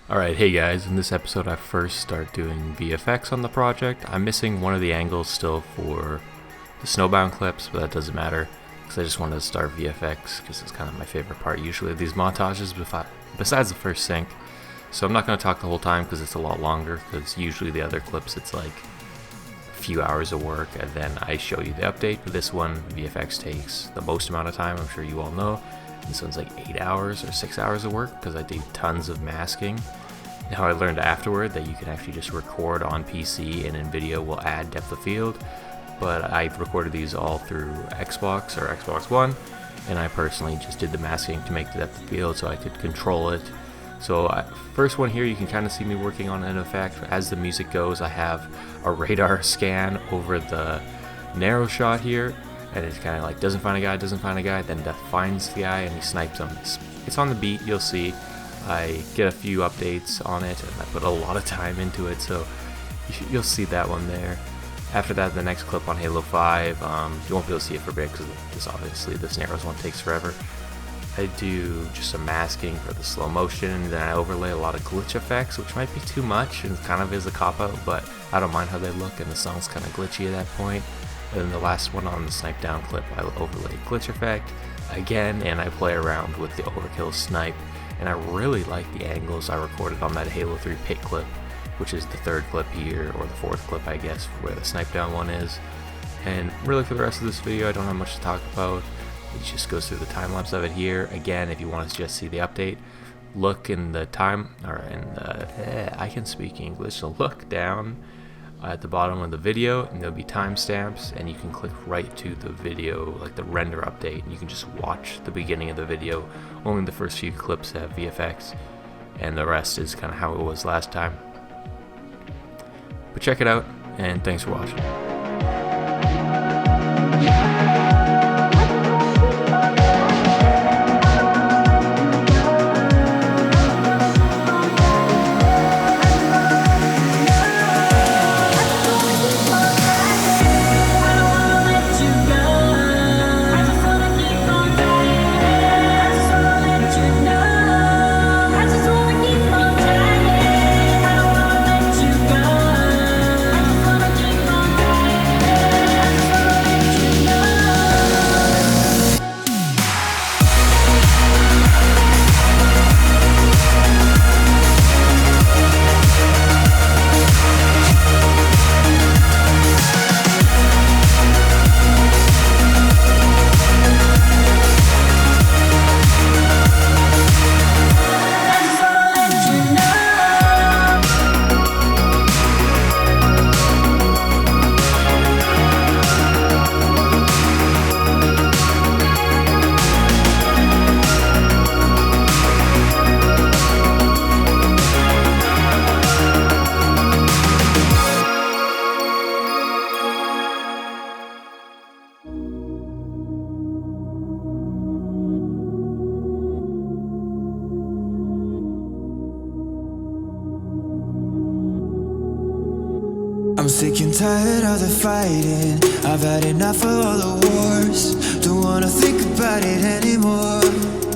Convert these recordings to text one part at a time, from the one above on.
Alright, hey guys, in this episode I first start doing VFX on the project. I'm missing one of the angles still for the snowbound clips, but that doesn't matter because I just wanted to start VFX because it's kind of my favorite part usually of these montages besides the first sync. So I'm not going to talk the whole time because it's a lot longer, because usually the other clips it's like a few hours of work and then I show you the update, but this one VFX takes the most amount of time, I'm sure you all know. This one's like 8 hours or 6 hours of work because I do tons of masking. Now I learned afterward that you can actually just record on PC and in video will add depth of field, but I've recorded these all through Xbox or Xbox One, and I personally just did the masking to make the depth of field so I could control it. So first one here, you can kind of see me working on an effect. As the music goes, I have a radar scan over the narrow shot here, and it's kind of like doesn't find a guy, then Death finds the guy and he snipes him. It's on the beat, you'll see. I get a few updates on it and I put a lot of time into it, so you'll see that one there. After that, the next clip on Halo 5, you won't be able to see it for a bit because obviously this narrows one takes forever. I do just some masking for the slow motion, and then I overlay a lot of glitch effects, which might be too much and kind of is a cop-out, but I don't mind how they look and the song's kind of glitchy at that point. And then the last one on the snipe down clip, I overlay glitch effect again, and I play around with the overkill snipe. And I really like the angles I recorded on that Halo 3 pit clip, which is the third clip here, or the fourth clip I guess, where the snipe down one is. And really for the rest of this video I don't have much to talk about. It just goes through the time lapse of it here. Again, if you want to just see the update, look in the time, or in the, I can speak English, so look down at the bottom of the video and there'll be timestamps, and you can click right to the video, like the render update, and you can just watch the beginning of the video. Only the first few clips have VFX and the rest is kind of how it was last time. But check it out, and thanks for watching. I'm sick and tired of the fighting. I've had enough of all the wars. Don't wanna think about it anymore.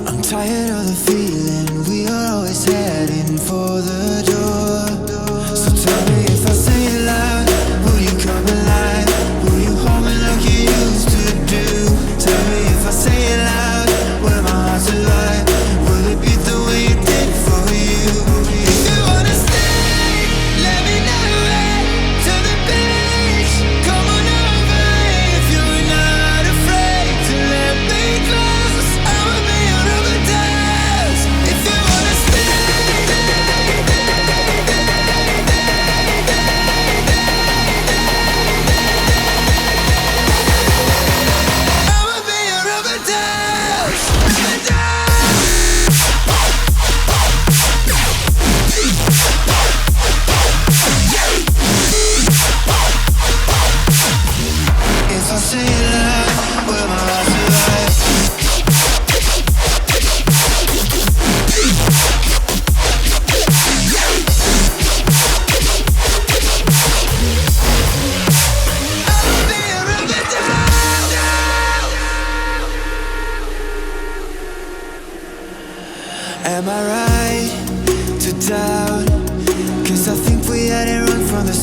I'm tired of the feeling we are always heading for the door. So tell me if I say it loud, will you come alive? Will you hold me like you used to do? Tell me if I say it loud, will my heart's alive? Will it beat the way it did for you? If you wanna stay, let me know.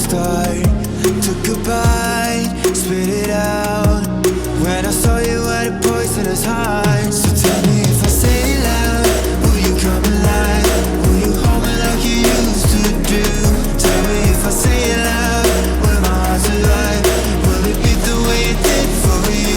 start. Took a bite, spit it out. When I saw you had a poisonous heart. So tell me if I say it loud, will you come alive? Will you hold me like you used to do? Tell me if I say it loud, will my heart's alive? Will it beat the way it did for you?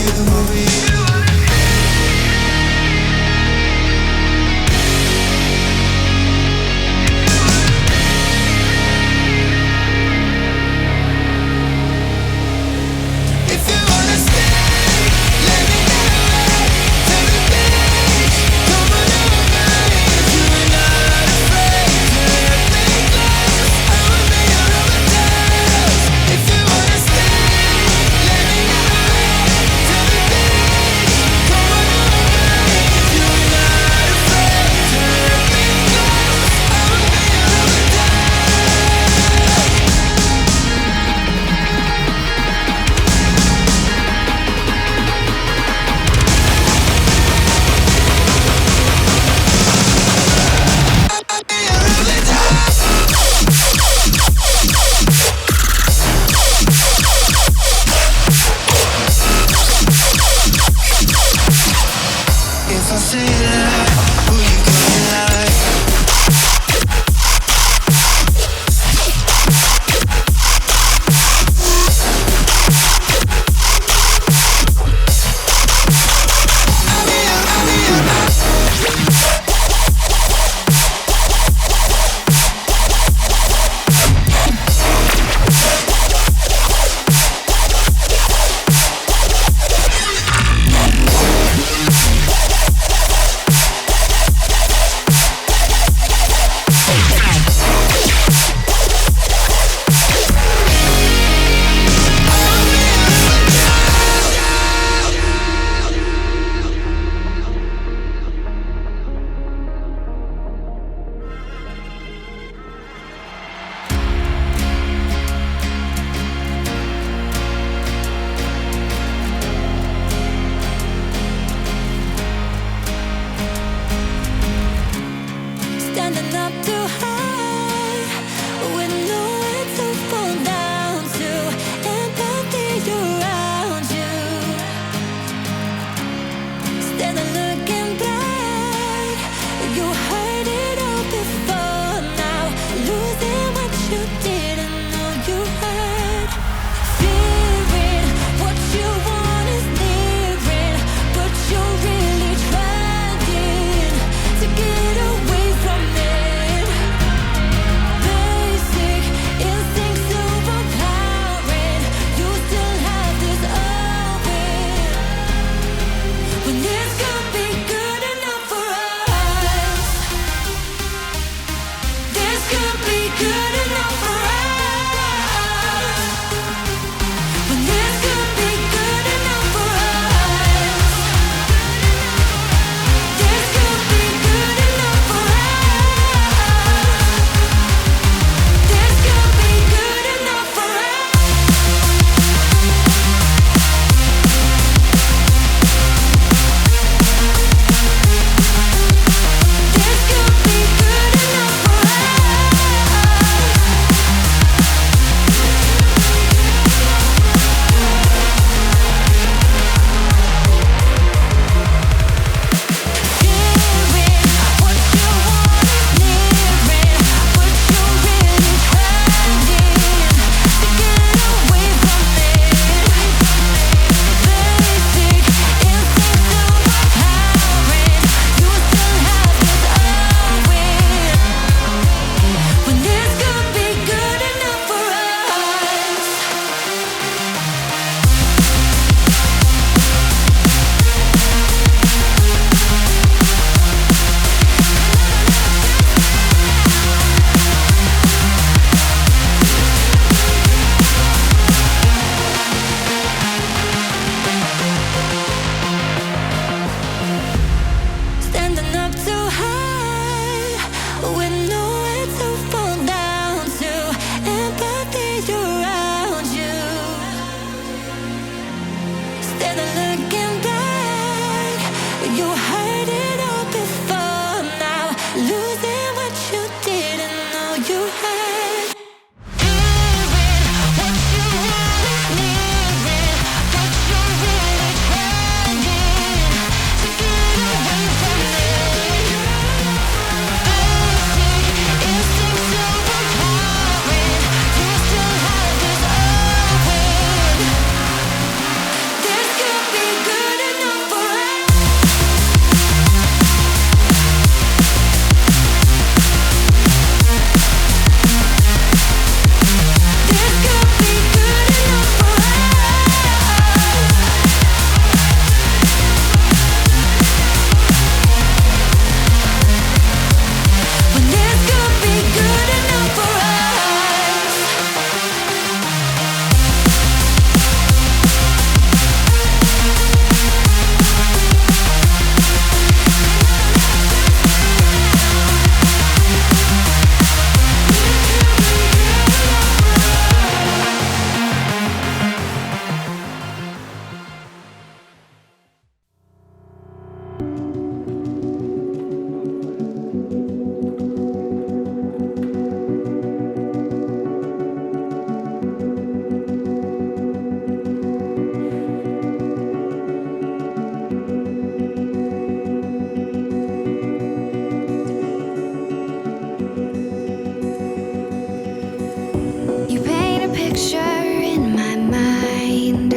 picture in my mind.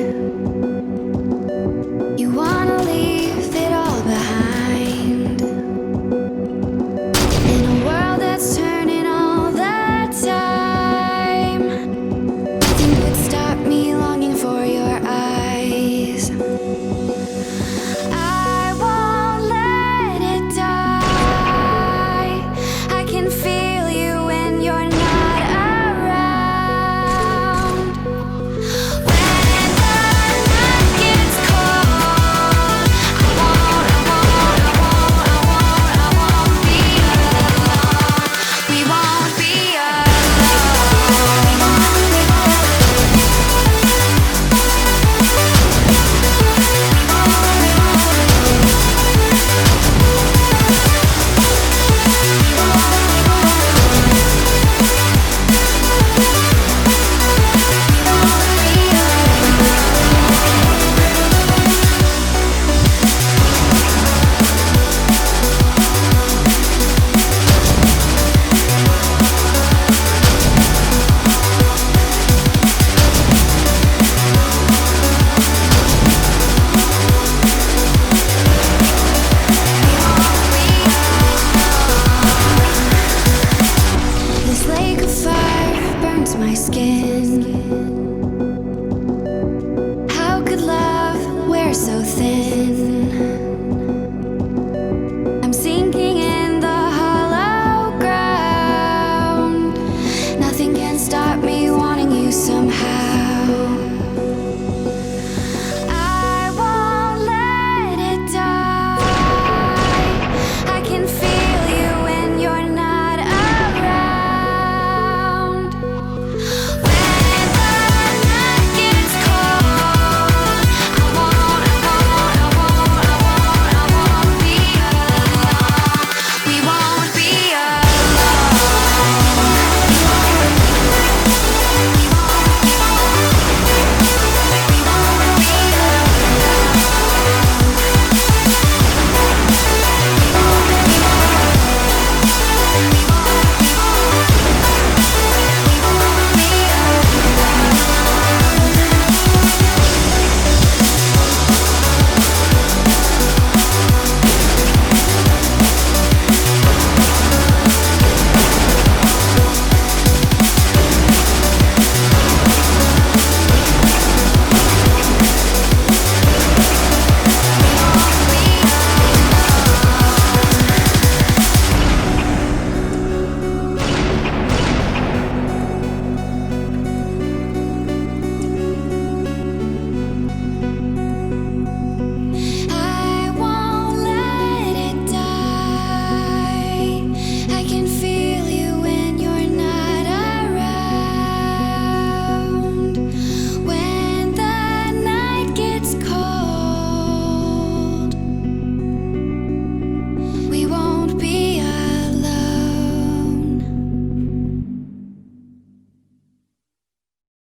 You wanna leave it all behind. In a world that's turning all the time, nothing could stop me longing for your eyes. I won't let it die. I can feel you when you're not around. When the night gets cold, I won't be alone. We won't be This lake of fire burns my skin.